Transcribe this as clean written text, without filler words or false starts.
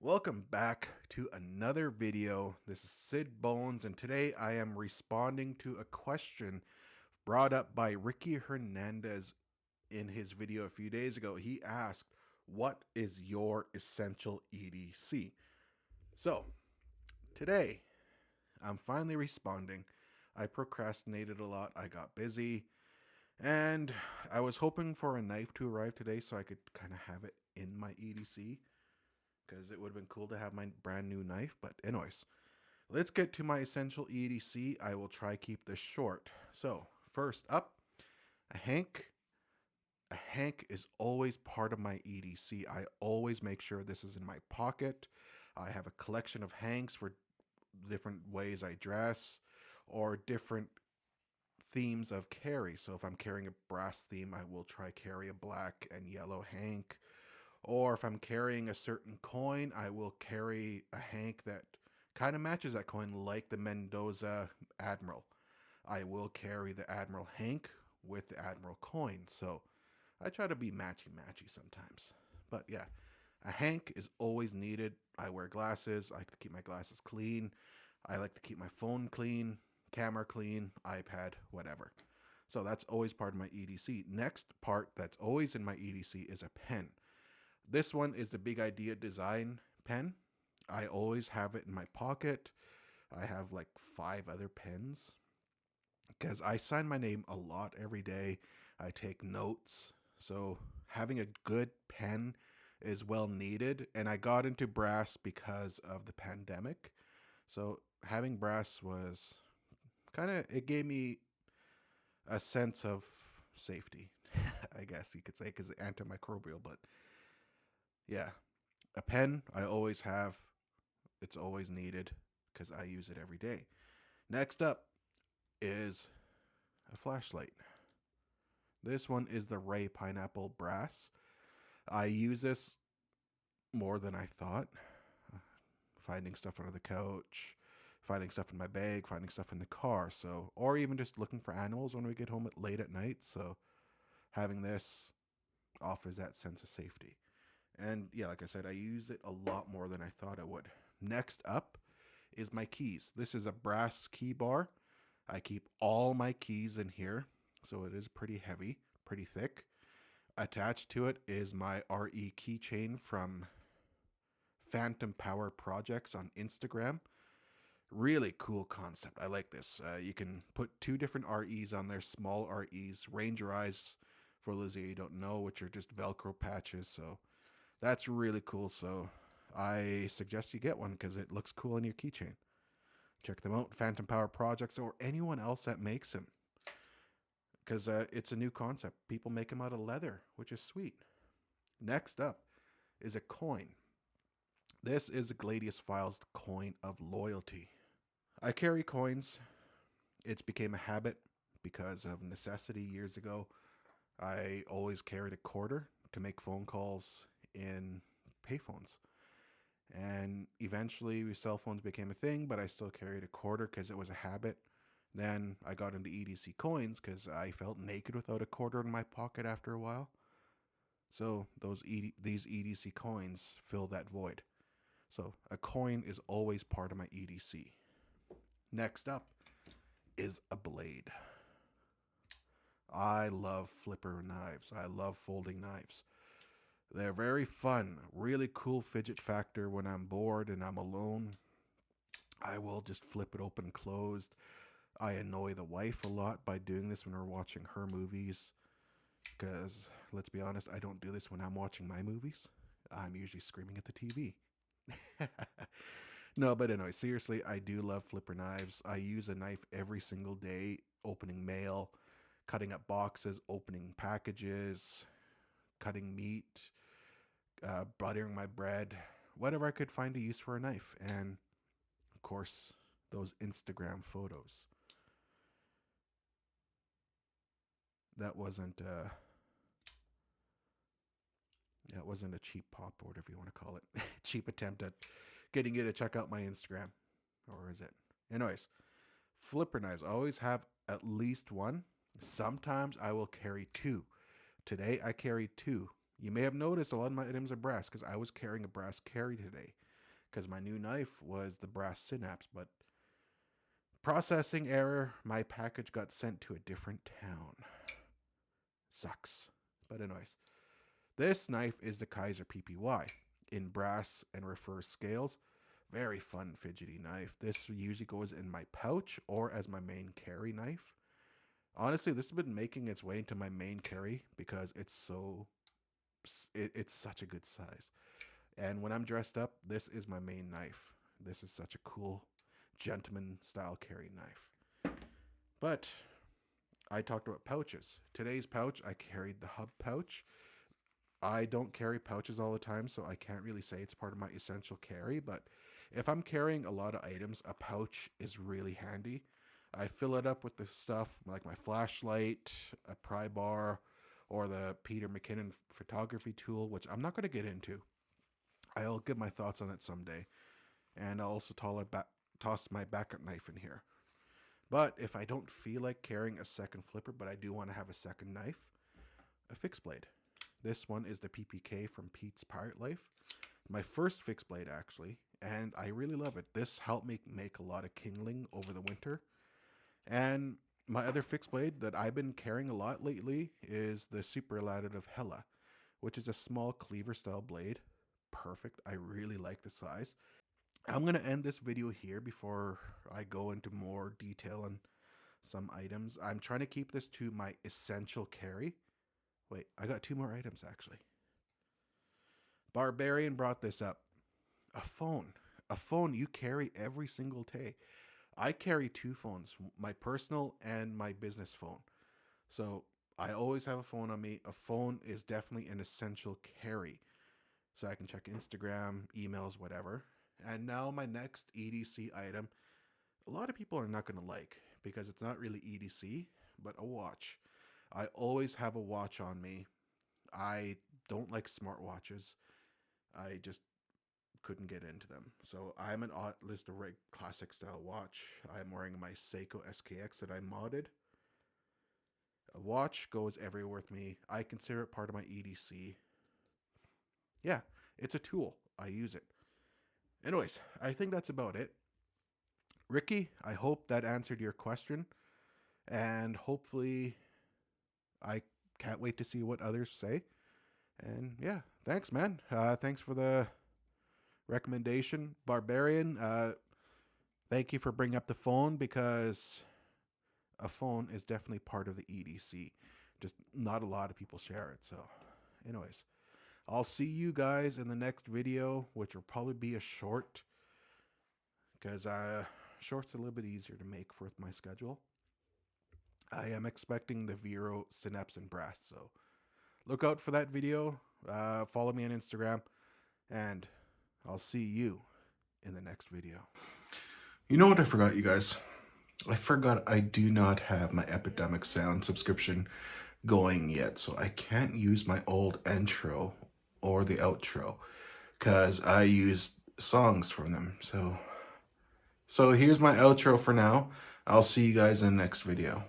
Welcome back to another video. This is Sid Bones, and today I am responding to a question brought up by Ricky Hernandez in his video a few days ago. He asked, "What is your essential EDC?" So, today I'm finally responding. I procrastinated a lot, I got busy, and I was hoping for a knife to arrive today so I could kind of have it in my EDC because it would have been cool to have my brand new knife. But anyways, let's get to my essential EDC. I will try keep this short. So first up, a hank. A hank is always part of my EDC. I always make sure this is in my pocket. I have a collection of hanks for different ways I dress or different themes of carry. So if I'm carrying a brass theme, I will try carry a black and yellow hank. Or if I'm carrying a certain coin, I will carry a hank that kind of matches that coin, like the Mendoza Admiral. I will carry the Admiral hank with the Admiral coin. So I try to be matchy-matchy sometimes. But yeah, a hank is always needed. I wear glasses. I like to keep my glasses clean. I like to keep my phone clean, camera clean, iPad, whatever. So that's always part of my EDC. Next part that's always in my EDC is a pen. This one is the Big Idea Design pen. I always have it in my pocket. I have like 5 other pens because I sign my name a lot every day. I take notes. So having a good pen is well needed. And I got into brass because of the pandemic. So having brass was it gave me a sense of safety, I guess you could say, because it's antimicrobial. But yeah, a pen I always have. It's always needed because I use it every day. Next up is a flashlight. This one is the Ray Pineapple Brass. I use this more than I thought. Finding stuff under the couch, finding stuff in my bag, finding stuff in the car. So, or even just looking for animals when we get home late at night. So having this offers that sense of safety. And yeah, like I said, I use it a lot more than I thought I would. Next up is my keys. This is a brass key bar. I keep all my keys in here, so it is pretty heavy, pretty thick. Attached to it is my RE keychain from Phantom Power Projects on Instagram. Really cool concept. I like this. You can put 2 different REs on there, small REs, Ranger Eyes, for those of you who don't know, which are just Velcro patches. So that's really cool. So I suggest you get one because it looks cool on your keychain. Check them out, Phantom Power Projects, or anyone else that makes them, because it's a new concept. People make them out of leather, which is sweet. Next up is a coin. This is the Gladius Files coin of loyalty. I carry coins. It's became a habit because of necessity years ago. I always carried a quarter to make phone calls in payphones. And eventually cell phones became a thing, but I still carried a quarter because it was a habit. Then I got into EDC coins because I felt naked without a quarter in my pocket after a while. So these EDC coins fill that void. So a coin is always part of my EDC. Next up is a blade. I love flipper knives. I love folding knives. They're very fun, really cool fidget factor when I'm bored and I'm alone. I will just flip it open closed. I annoy the wife a lot by doing this when we're watching her movies. Because, let's be honest, I don't do this when I'm watching my movies. I'm usually screaming at the TV. No, but anyway, seriously, I do love flipper knives. I use a knife every single day, opening mail, cutting up boxes, opening packages, cutting meat, buttering my bread, whatever I could find a use for a knife. And of course, those Instagram photos. That wasn't a cheap pop or whatever you want to call it. Cheap attempt at getting you to check out my Instagram. Or is it? Anyways, flipper knives. I always have at least one. Sometimes I will carry 2. Today I carried 2. You may have noticed a lot of my items are brass because I was carrying a brass carry today. because my new knife was the brass synapse, but processing error, my package got sent to a different town. Sucks. But anyways, this knife is the Kaiser PPY in brass and reverse scales. Very fun fidgety knife. This usually goes in my pouch or as my main carry knife. Honestly, this has been making its way into my main carry because it's such a good size. And when I'm dressed up, this is my main knife. This is such a cool gentleman style carry knife. But I talked about pouches. Today's pouch, I carried the hub pouch. I don't carry pouches all the time, so I can't really say it's part of my essential carry, but if I'm carrying a lot of items, a pouch is really handy. I fill it up with the stuff like my flashlight, a pry bar, or the Peter McKinnon photography tool, which I'm not going to get into. I'll give my thoughts on it someday. And I'll also toss my backup knife in here. But if I don't feel like carrying a second flipper, but I do want to have a second knife, a fixed blade. This one is the PPK from Pete's Pirate Life. My first fixed blade, actually, and I really love it. This helped me make a lot of kindling over the winter. And my other fixed blade that I've been carrying a lot lately is the Superlative of Hella, which is a small cleaver style blade. Perfect. I really like the size. I'm going to end this video here before I go into more detail on some items. I'm trying to keep this to my essential carry. Wait, I got 2 more items actually. Barbarian brought this up. A phone. A phone you carry every single day. I carry 2 phones, my personal and my business phone. So I always have a phone on me. A phone is definitely an essential carry. So I can check Instagram, emails, whatever. And now my next EDC item, a lot of people are not going to like because it's not really EDC, but a watch. I always have a watch on me. I don't like smartwatches. I just couldn't get into them. So I'm an Atlas Rig classic style watch. I'm wearing my Seiko SKX that I modded. A watch goes everywhere with me. I consider it part of my EDC. Yeah, it's a tool. I use it. Anyways, I think that's about it. Ricky, I hope that answered your question. And hopefully, I can't wait to see what others say. And yeah, thanks, man. Thanks for the recommendation. Barbarian, thank you for bringing up the phone because a phone is definitely part of the EDC. Just not a lot of people share it. So anyways, I'll see you guys in the next video, which will probably be a short because short's a little bit easier to make for my schedule. I am expecting the Vero Synapse and Brass, so look out for that video. Follow me on Instagram, and I'll see you in the next video. You know what I forgot, you guys? I forgot I do not have my Epidemic Sound subscription going yet, so I can't use my old intro or the outro because I used songs from them. So here's my outro for now. I'll see you guys in the next video.